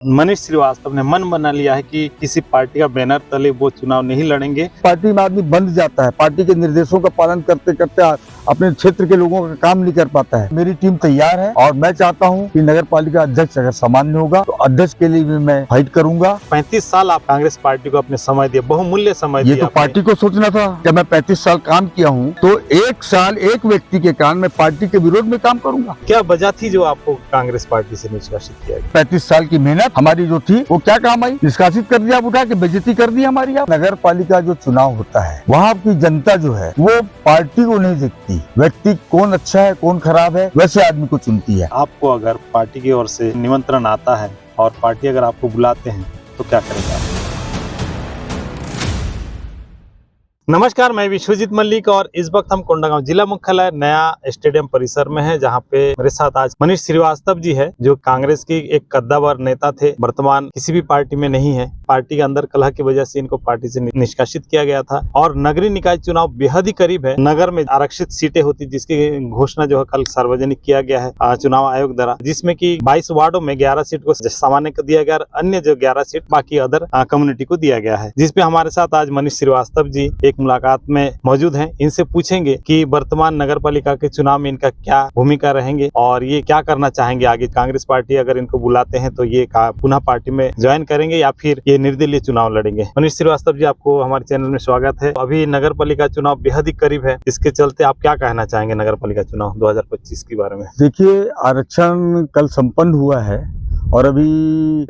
मनीष श्रीवास्तव ने मन बना लिया है कि किसी पार्टी का बैनर तले वो चुनाव नहीं लड़ेंगे। पार्टी में आदमी बंध जाता है, पार्टी के निर्देशों का पालन करते करते अपने क्षेत्र के लोगों का काम नहीं कर पाता है। मेरी टीम तैयार है और मैं चाहता हूं कि नगर पालिका अध्यक्ष अगर सामान्य होगा तो अध्यक्ष के लिए भी मैं फाइट करूंगा। 35 साल आप कांग्रेस पार्टी को अपने समय दिया, बहुमूल्य समय दिया। ये तो पार्टी को सोचना था। जब मैं 35 साल काम किया हूँ तो एक साल एक व्यक्ति के कारण मैं पार्टी के विरोध में काम करूंगा। क्या वजह थी जो आपको कांग्रेस पार्टी से निष्कासित किया गया? 35 साल की मेहनत हमारी जो थी वो क्या काम आई? निष्कासित कर दिया, उठा के बेइज्जती कर दी हमारी। नगर पालिका जो चुनाव होता है वहाँ की जनता जो है वो पार्टी को नहीं देखती, व्यक्ति कौन अच्छा है कौन खराब है वैसे आदमी को चुनती है। आपको अगर पार्टी की ओर से निमंत्रण आता है और पार्टी अगर आपको बुलाते हैं तो क्या करेंगे आप? नमस्कार, मैं विश्वजीत मल्लिक और इस वक्त हम कोंडागांव जिला मुख्यालय नया स्टेडियम परिसर में है, जहां पे मेरे साथ आज मनीष श्रीवास्तव जी है, जो कांग्रेस की एक कद्दावर नेता थे, वर्तमान किसी भी पार्टी में नहीं है। पार्टी के अंदर कलह की वजह से इनको पार्टी से निष्कासित किया गया था और नगरीय निकाय चुनाव बेहद ही करीब है। नगर में आरक्षित सीटें होती, जिसकी घोषणा जो है कल सार्वजनिक किया गया है चुनाव आयोग द्वारा, जिसमें की 22 वार्डो में 11 सीट को सामान्य को दिया गया, अन्य जो 11 सीट बाकी अदर कम्युनिटी को दिया गया है। जिसपे हमारे साथ आज मनीष श्रीवास्तव जी एक मुलाकात में मौजूद हैं। इनसे पूछेंगे कि वर्तमान नगर पालिका के चुनाव में इनका क्या भूमिका रहेंगे और ये क्या करना चाहेंगे आगे। कांग्रेस पार्टी अगर इनको बुलाते हैं तो ये पुनः पार्टी में ज्वाइन करेंगे या फिर ये निर्दलीय चुनाव लड़ेंगे। मनीष श्रीवास्तव जी, आपको हमारे चैनल में स्वागत है। अभी नगर पालिका चुनाव बेहद ही करीब है, इसके चलते आप क्या कहना चाहेंगे नगर पालिका चुनाव 2025 के बारे में? देखिए, आरक्षण कल संपन्न हुआ है और अभी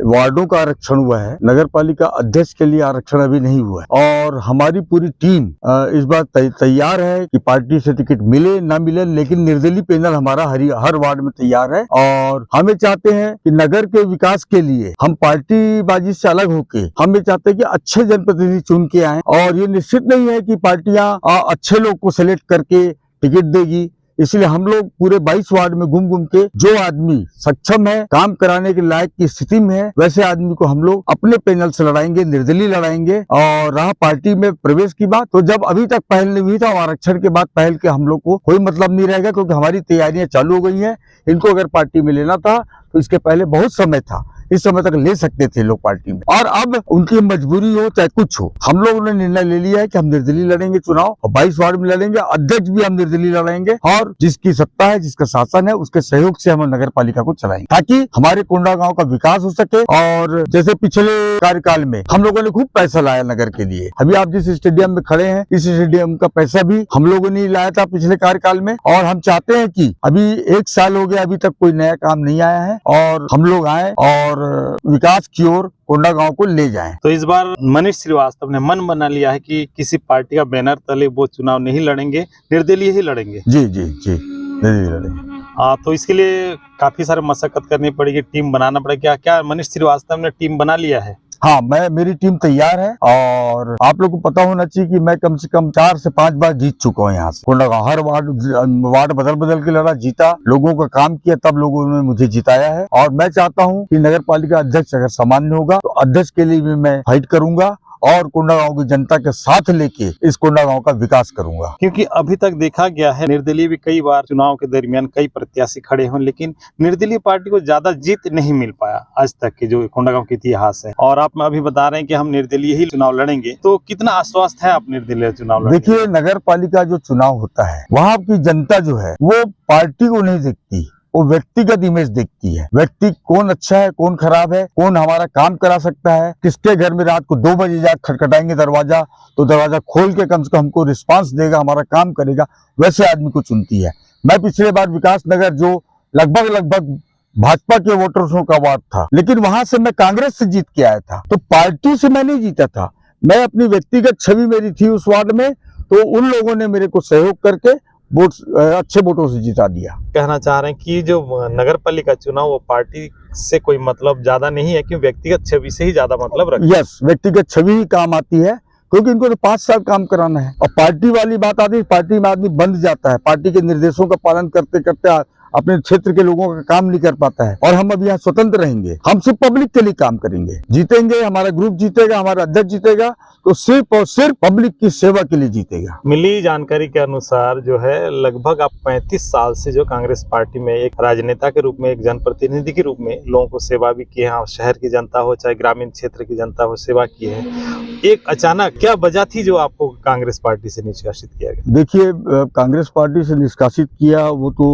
वार्डों का आरक्षण हुआ है। नगर पालिका अध्यक्ष के लिए आरक्षण अभी नहीं हुआ है और हमारी पूरी टीम इस बार तैयार है कि पार्टी से टिकट मिले ना मिले, लेकिन निर्दलीय पैनल हमारा हर वार्ड में तैयार है और हमें चाहते हैं कि नगर के विकास के लिए हम पार्टी बाजी से अलग होके हम ये चाहते हैं कि अच्छे जनप्रतिनिधि चुन के आए और ये निश्चित नहीं है कि पार्टियां अच्छे लोग को सिलेक्ट करके टिकट देगी। इसलिए हम लोग पूरे 22 वार्ड में घूम के जो आदमी सक्षम है, काम कराने के लायक की स्थिति में है, वैसे आदमी को हम लोग अपने पैनल से लड़ाएंगे, निर्दलीय लड़ाएंगे। और रहा पार्टी में प्रवेश की बात, तो जब अभी तक पहल नहीं हुई था, आरक्षण के बाद पहल के हम लोग को कोई मतलब नहीं रहेगा, क्योंकि हमारी तैयारियां चालू हो गई हैं। इनको अगर पार्टी में लेना था तो इसके पहले बहुत समय था, इस समय तक ले सकते थे लोग पार्टी में, और अब उनकी मजबूरी हो चाहे कुछ हो, हम लोगों ने निर्णय ले लिया है कि हम निर्दलीय लड़ेंगे चुनाव और 22 वार्ड में लड़ेंगे। अध्यक्ष भी हम निर्दलीय लड़ेंगे और जिसकी सत्ता है, जिसका शासन है, उसके सहयोग से हम नगर पालिका को चलाएंगे ताकि हमारे कोंडागांव का विकास हो सके। और जैसे पिछले कार्यकाल में हम लोगों ने खूब पैसा लाया नगर के लिए, अभी आप जिस स्टेडियम में खड़े हैं इस स्टेडियम का पैसा भी हम लोगों ने लाया था पिछले कार्यकाल में, और हम चाहते हैं कि अभी 1 साल हो गया, अभी तक कोई नया काम नहीं आया है और हम लोग आए और विकास की ओर कोंडागांव को ले जाएं। तो इस बार मनीष श्रीवास्तव ने मन बना लिया है कि किसी पार्टी का बैनर तले वो चुनाव नहीं लड़ेंगे, निर्दलीय ही लड़ेंगे। जी जी जी, निर्दलीय लड़ेंगे। तो इसके लिए काफी सारे मशक्कत करनी पड़ेगी, टीम बनाना पड़ेगा। क्या मनीष श्रीवास्तव ने टीम बना लिया है? हाँ, मेरी टीम तैयार है और आप लोग को पता होना चाहिए कि मैं कम से कम 4 से 5 बार जीत चुका हूँ यहाँ से कोंडागांव। हर वार्ड बदल के लड़ा, जीता, लोगों का काम किया, तब लोगों ने मुझे जिताया है। और मैं चाहता हूँ कि नगर पालिका अध्यक्ष अगर सामान्य होगा तो अध्यक्ष के लिए भी मैं फाइट करूंगा और कोंडागांव की जनता के साथ लेके इस कोंडागांव का विकास करूंगा। क्योंकि अभी तक देखा गया है निर्दलीय भी कई बार चुनाव के दरमियान कई प्रत्याशी खड़े हों, लेकिन निर्दलीय पार्टी को ज्यादा जीत नहीं मिल पाया आज तक के जो कोंडागांव के इतिहास है। और आप अभी बता रहे हैं कि हम निर्दलीय ही चुनाव लड़ेंगे, तो कितना आश्वस्त है आप निर्दलीय चुनाव लड़ेंगे? देखिए, नगर पालिका जो चुनाव होता है वहाँ की जनता जो है वो पार्टी को नहीं देखती, वो व्यक्तिगत इमेज देखती है। व्यक्ति कौन अच्छा है कौन खराब है, कौन हमारा काम करा सकता है, किसके घर में रात को 2 बजे जा खटखटाएंगे दरवाजा तो दरवाजा खोल के कम से कम हमको रिस्पांस देगा, हमारा काम करेगा, वैसे आदमी को चुनती है। मैं पिछले बार विकास नगर जो लगभग भाजपा के वोटर्सों का वार्ड था, लेकिन वहां से मैं कांग्रेस से जीत के आया था, तो पार्टी से मैं नहीं जीता था, मैं अपनी व्यक्तिगत छवि मेरी थी उस वार्ड में, तो उन लोगों ने मेरे को सहयोग करके अच्छे वोटों से जिता दिया। कहना चाह रहे हैं कि जो नगर पालिका चुनाव वो पार्टी से कोई मतलब ज्यादा नहीं है, क्योंकि व्यक्तिगत छवि से ही ज्यादा मतलब रखती है। यस, व्यक्तिगत छवि ही काम आती है, क्योंकि इनको तो 5 साल काम कराना है। और पार्टी वाली बात आती है, पार्टी में आदमी बंध जाता है, पार्टी के निर्देशों का पालन करते करते अपने क्षेत्र के लोगों का काम नहीं कर पाता है। और हम अब यहाँ स्वतंत्र रहेंगे, हम सिर्फ पब्लिक के लिए काम करेंगे, जीतेंगे, हमारा ग्रुप जीतेगा, हमारा अध्यक्ष जीतेगा, तो सिर्फ और सिर्फ पब्लिक की सेवा के लिए जीतेगा। मिली जानकारी के अनुसार जो है लगभग आप 35 साल से जो कांग्रेस पार्टी में एक राजनेता के रूप में, एक जनप्रतिनिधि के रूप में लोगों को सेवा भी किए हैं, शहर की जनता हो चाहे ग्रामीण क्षेत्र की जनता हो, सेवा की है। एक अचानक क्या वजह थी जो आपको कांग्रेस पार्टी से निष्कासित किया गया? देखिए, कांग्रेस पार्टी से निष्कासित किया वो तो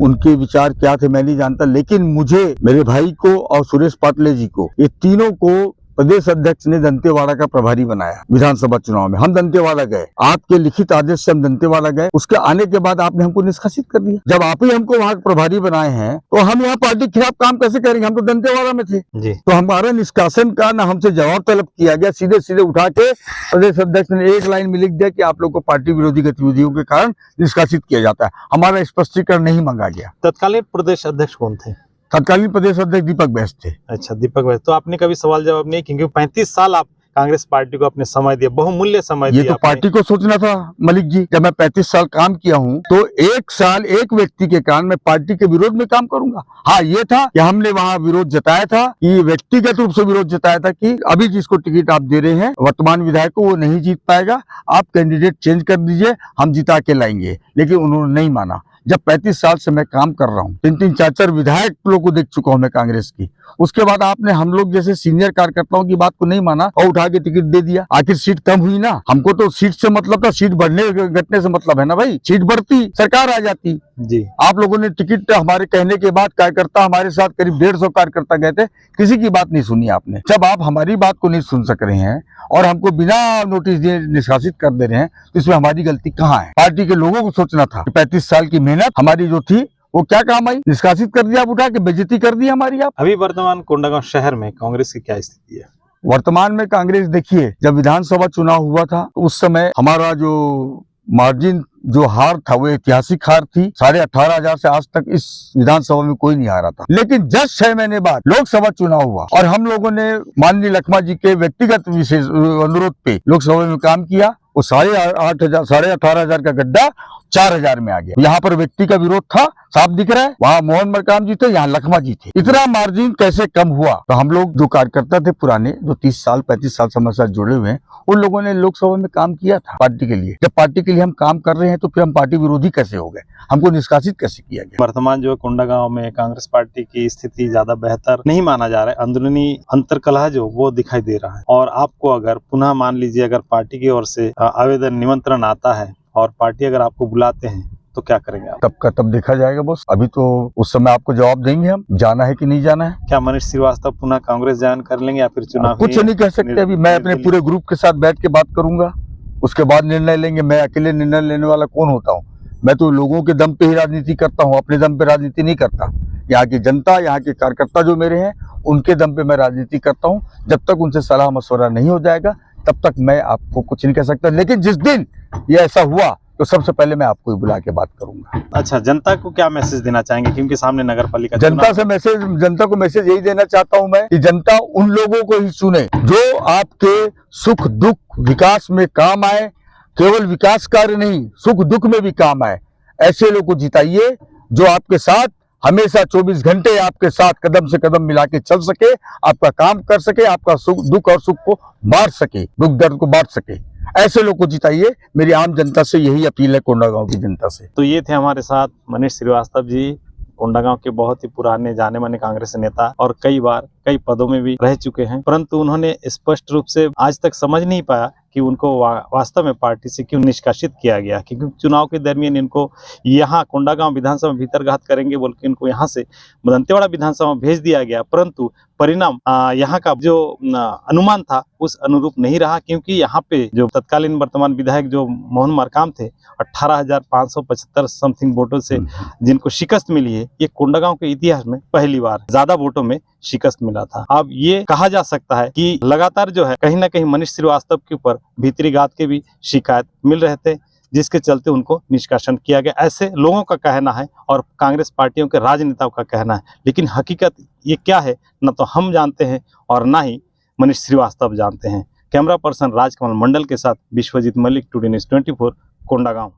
उनके विचार क्या थे मैं नहीं जानता, लेकिन मुझे, मेरे भाई को और सुरेश पाटले जी को, ये तीनों को प्रदेश अध्यक्ष ने दंतेवाड़ा का प्रभारी बनाया। विधानसभा चुनाव में हम दंतेवाड़ा गए, आपके लिखित आदेश से हम दंतेवाड़ा गए, उसके आने के बाद आपने हमको निष्कासित कर दिया। जब आप ही हमको वहाँ प्रभारी बनाए हैं तो हम यहाँ पार्टी के खिलाफ काम कैसे करेंगे? हम तो दंतेवाड़ा में थे जी। तो हमारा निष्कासन का ना हमसे जवाब तलब किया गया, सीधे सीधे उठा के प्रदेश अध्यक्ष ने एक लाइन में लिख दिया कि आप लोग को पार्टी विरोधी गतिविधियों के कारण निष्कासित किया जाता है। हमारा स्पष्टीकरण नहीं मांगा गया। तत्कालीन प्रदेश अध्यक्ष कौन थे? तत्कालीन प्रदेश अध्यक्ष दीपक बैस थे। अच्छा, दीपक भाई, तो आपने कभी सवाल जवाब नहीं, क्योंकि 35 साल आप कांग्रेस पार्टी को अपने समय दिया, बहुमूल्य समय ये दिया तो आपने। पार्टी को सोचना था मलिक जी। जब मैं 35 साल काम किया हूँ तो एक साल एक व्यक्ति के कारण मैं पार्टी के विरोध में काम करूंगा? हाँ, ये था कि हमने वहाँ विरोध जताया था, कि व्यक्तिगत रूप से विरोध जताया था कि अभी जिसको टिकट आप दे रहे हैं वर्तमान विधायक को, वो नहीं जीत पाएगा, आप कैंडिडेट चेंज कर दीजिए, हम जिता के लाएंगे। लेकिन उन्होंने नहीं माना। जब 35 साल से मैं काम कर रहा हूँ, 3-3, 4-4 विधायक लोग को देख चुका हूँ मैं कांग्रेस की, उसके बाद आपने हम लोग जैसे सीनियर कार्यकर्ताओं की बात को नहीं माना और उठा के टिकट दे दिया। आखिर सीट कम हुई ना, हमको तो सीट से मतलब था, सीट बढ़ने घटने से मतलब है ना भाई। सीट बढ़ती सरकार आ जाती। जी। आप लोगों ने टिकट हमारे कहने के बाद, कार्यकर्ता हमारे साथ करीब 150 कार्यकर्ता गए थे, किसी की बात नहीं सुनी आपने। जब आप हमारी बात को नहीं सुन सक रहे हैं और हमको बिना नोटिस दिए निष्कासित कर दे रहे हैं, तो इसमें हमारी गलती कहाँ है? पार्टी के लोगों को सोचना था। 35 साल की मेहनत हमारी जो थी वो क्या काम आई? निष्कासित कर दिया, आप उठा के बेइज्जती कर दी हमारी आप। अभी वर्तमान कोंडागांव शहर में कांग्रेस की क्या स्थिति है? वर्तमान में कांग्रेस, देखिए, जब विधानसभा चुनाव हुआ था तो उस समय हमारा जो मार्जिन, जो हार था, वो ऐतिहासिक हार थी। 18,500 से आज तक इस विधानसभा में कोई नहीं हारा था। लेकिन जस्ट 6 महीने बाद लोकसभा चुनाव हुआ और हम लोगों ने माननीय लखमा जी के व्यक्तिगत विशेष अनुरोध पे लोकसभा में काम किया। वो 18,500 का गड्ढा 4,000 में आ गया। यहाँ पर व्यक्ति का विरोध था, साफ दिख रहा है। वहाँ मोहन मरकाम जी थे, यहाँ लखमा जी थे। इतना मार्जिन कैसे कम हुआ? तो हम लोग जो कार्यकर्ता थे पुराने, जो 30 साल 35 साल से हमारे साथ जुड़े हुए हैं, उन लोगों ने लोकसभा में काम किया था पार्टी के लिए। जब पार्टी के लिए हम काम कर रहे हैं तो फिर हम पार्टी विरोधी कैसे हो गए? हमको निष्कासित कैसे किया गया? वर्तमान जो कोंडागांव में कांग्रेस पार्टी की स्थिति ज्यादा बेहतर नहीं माना जा रहा है, अंदरूनी अंतर्कलह जो वो दिखाई दे रहा है। और आपको अगर पुनः मान लीजिए अगर पार्टी की ओर से आवेदन, निमंत्रण आता है और पार्टी अगर आपको बुलाते हैं तो क्या करेंगे आप? तब का तब देखा जाएगा बॉस। अभी तो उस समय आपको जवाब देंगे हम, जाना है कि नहीं जाना है। क्या मनीष श्रीवास्तव पुनः कांग्रेस ज्वाइन कर लेंगे या फिर चुनाव? कुछ नहीं कह सकते अभी। मैं अपने पूरे ग्रुप के साथ बैठ के बात करूंगा, उसके बाद निर्णय लेंगे। मैं अकेले निर्णय लेने वाला कौन होता हूँ? मैं तो लोगों के दम पे ही राजनीति करता हूँ, अपने दम पे राजनीति नहीं करता। यहाँ की जनता, यहाँ के कार्यकर्ता जो मेरे हैं, उनके दम पे मैं राजनीति करता हूँ। जब तक उनसे सलाह मशवरा नहीं हो जाएगा तब तक मैं आपको कुछ नहीं कह सकता। लेकिन जिस दिन ये ऐसा हुआ तो सबसे पहले मैं आपको ही बुला के बात करूंगा। अच्छा, जनता को क्या मैसेज देना चाहेंगे, क्योंकि सामने नगर पालिका जनता को मैसेज यही देना चाहता हूं मैं कि जनता उन लोगों को ही चुने जो आपके सुख दुख विकास में काम आए। केवल विकास कार्य नहीं, सुख दुख में भी काम आए। ऐसे लोग को जिताइए जो आपके साथ हमेशा 24 घंटे आपके साथ कदम से कदम मिला के चल सके, आपका काम कर सके, आपका सुख दुख और सुख को बांट सके, दुख दर्द को बांट सके। ऐसे लोग को जिताइए। मेरी आम जनता से यही अपील है, कोंडागांव की जनता से। तो ये थे हमारे साथ मनीष श्रीवास्तव जी, कोंडागांव के बहुत ही पुराने जाने माने कांग्रेस नेता और कई बार कई पदों में भी रह चुके हैं, परंतु उन्होंने स्पष्ट रूप से आज तक समझ नहीं पाया कि उनको वास्तव में पार्टी से क्यों निष्कासित किया गया। क्योंकि चुनाव के दरमियान इनको यहाँ कोंडागांव विधानसभा भीतरघात करेंगे बोल के इनको यहाँ से दंतेवाड़ा विधानसभा भेज दिया गया, परंतु परिणाम यहाँ का जो अनुमान था उस अनुरूप नहीं रहा। क्योंकि यहाँ पे जो तत्कालीन वर्तमान विधायक जो मोहन मरकाम थे, 18,575 समथिंग वोटों से जिनको शिकस्त मिली है, ये कोंडागांव के इतिहास में पहली बार ज्यादा वोटों में शिकस्त मिला था। अब ये कहा जा सकता है कि लगातार जो है कहीं ना कहीं मनीष श्रीवास्तव के ऊपर भीतरी घात के भी शिकायत मिल रहे थे, जिसके चलते उनको निष्कासन किया गया। ऐसे लोगों का कहना है और कांग्रेस पार्टियों के राजनेताओं का कहना है, लेकिन हकीकत ये क्या है न तो हम जानते हैं और ना ही मनीष श्रीवास्तव जानते हैं। कैमरा पर्सन राजकमल मंडल के साथ विश्वजीत मलिक, टुडे न्यूज़ 24, कोंडागांव।